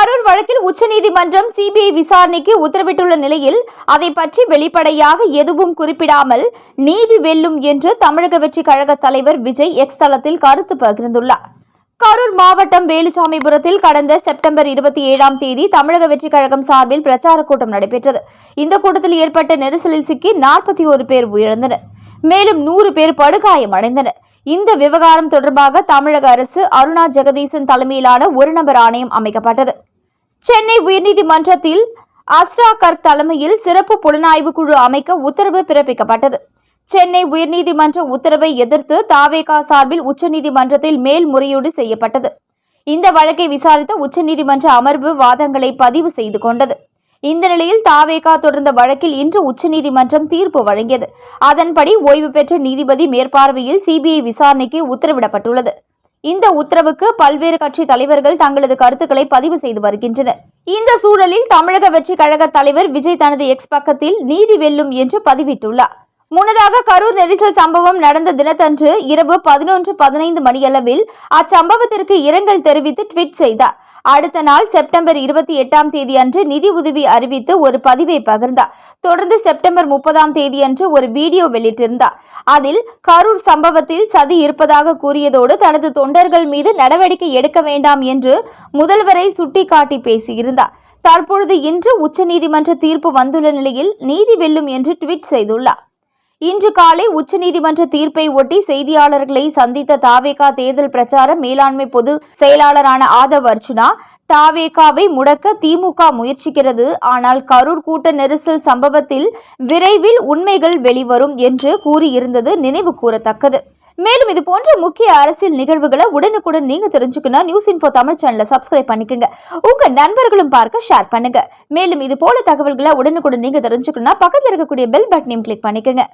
கரூர் வழக்கில் உச்சநீதிமன்றம் சிபிஐ விசாரணைக்கு உத்தரவிட்டுள்ள நிலையில் அதை பற்றி வெளிப்படையாக எதுவும் குறிப்பிடாமல் நீதி வெல்லும் என்று தமிழக வெற்றி கழக தலைவர் விஜய் எக்ஸ் தளத்தில் கருத்து பகிர்ந்துள்ளார். கரூர் மாவட்டம் வேலுச்சாமிபுரத்தில் கடந்த செப்டம்பர் 27ஆம் தேதி தமிழக வெற்றி கழகம் சார்பில் பிரச்சார கூட்டம் நடைபெற்றது. இந்த கூட்டத்தில் ஏற்பட்ட நெரிசலில் சிக்கி 41 பேர் உயிரிழந்தனர். மேலும் 100 பேர் படுகாயமடைந்தனர். இந்த விவகாரம் தொடர்பாக தமிழக அரசு அருணா ஜெகதீசன் தலைமையிலான ஒரு நபர் ஆணையம் அமைக்கப்பட்டது. சென்னை உயர்நீதிமன்றத்தில் அஸ்ரா கர்க் தலைமையில் சிறப்பு புலனாய்வு குழு அமைக்க உத்தரவு பிறப்பிக்கப்பட்டது. சென்னை உயர்நீதிமன்ற உத்தரவை எதிர்த்து தாவேகா சார்பில் உச்சநீதிமன்றத்தில் மேல்முறையீடு செய்யப்பட்டது. இந்த வழக்கை விசாரித்த உச்சநீதிமன்ற அமர்வு வாதங்களை பதிவு செய்து கொண்டது. இந்த நிலையில் தாவேகா தொடர்ந்த வழக்கில் இன்று உச்சநீதிமன்றம் தீர்ப்பு வழங்கியது. அதன்படி ஓய்வு பெற்ற நீதிபதி மேற்பார்வையில் சிபிஐ விசாரணைக்கு உத்தரவிடப்பட்டுள்ளது. இந்த உத்தரவுக்கு பல்வேறு கட்சி தலைவர்கள் தங்களது கருத்துக்களை பதிவு செய்து வருகின்றனர். இந்த சூழலில் தமிழக வெற்றி கழக தலைவர் விஜய் தனது எக்ஸ் பக்கத்தில் நீதி வெல்லும் என்று பதிவிட்டுள்ளார். முன்னதாக கரூர் நெரிசல் சம்பவம் நடந்த தினத்தன்று இரவு 11:15 மணியளவில் அச்சம்பவத்திற்கு இரங்கல் தெரிவித்து ட்வீட் செய்தார். அடுத்த நாள் செப்டம்பர் 28ஆம் தேதி அன்று நிதி உதவி அறிவித்து ஒரு பதிவை பகிர்ந்தார். தொடர்ந்து செப்டம்பர் 30ஆம் தேதி அன்று ஒரு வீடியோ வெளியிட்டிருந்தார். அதில் கரூர் சம்பவத்தில் சதி இருப்பதாக கூறியதோடு தனது தொண்டர்கள் மீது நடவடிக்கை எடுக்க வேண்டாம் என்று முதல்வரை சுட்டிக்காட்டி பேசியிருந்தார். தற்பொழுது இன்று உச்சநீதிமன்ற தீர்ப்பு வந்துள்ள நிலையில் நீதி வெல்லும் என்று ட்வீட் செய்துள்ளார். இன்று காலை உச்சநீதிமன்ற தீர்ப்பை ஒட்டி செய்தியாளர்களை சந்தித்த தாவேகா தேர்தல் பிரச்சார மேலாண்மை பொது செயலாளரான ஆதவ் அர்ஜுனா, தாவேகாவை முடக்க திமுக முயற்சிக்கிறது, ஆனால் கரூர் கூட்ட நெரிசல் சம்பவத்தில் விரைவில் உண்மைகள் வெளிவரும் என்று கூறியிருந்தது நினைவு கூறத்தக்கது. மேலும் இது போன்ற முக்கிய அரசியல் நிகழ்வுகளை உடனுக்குடன் நீங்க தெரிஞ்சுக்கணும் நியூஸ் இன்ஃபோ தமிழ் சேனலை சப்ஸ்கிரைப் பண்ணிக்கோங்க. உங்க நண்பர்களும் பார்க்க ஷேர் பண்ணுங்க. மேலும் இது போல தகவல்களை உடனுக்குடன் நீங்க தெரிஞ்சுக்கணும் பக்கத்தில் இருக்கக்கூடிய பெல் பட்டனையும் கிளிக் பண்ணிக்கோங்க.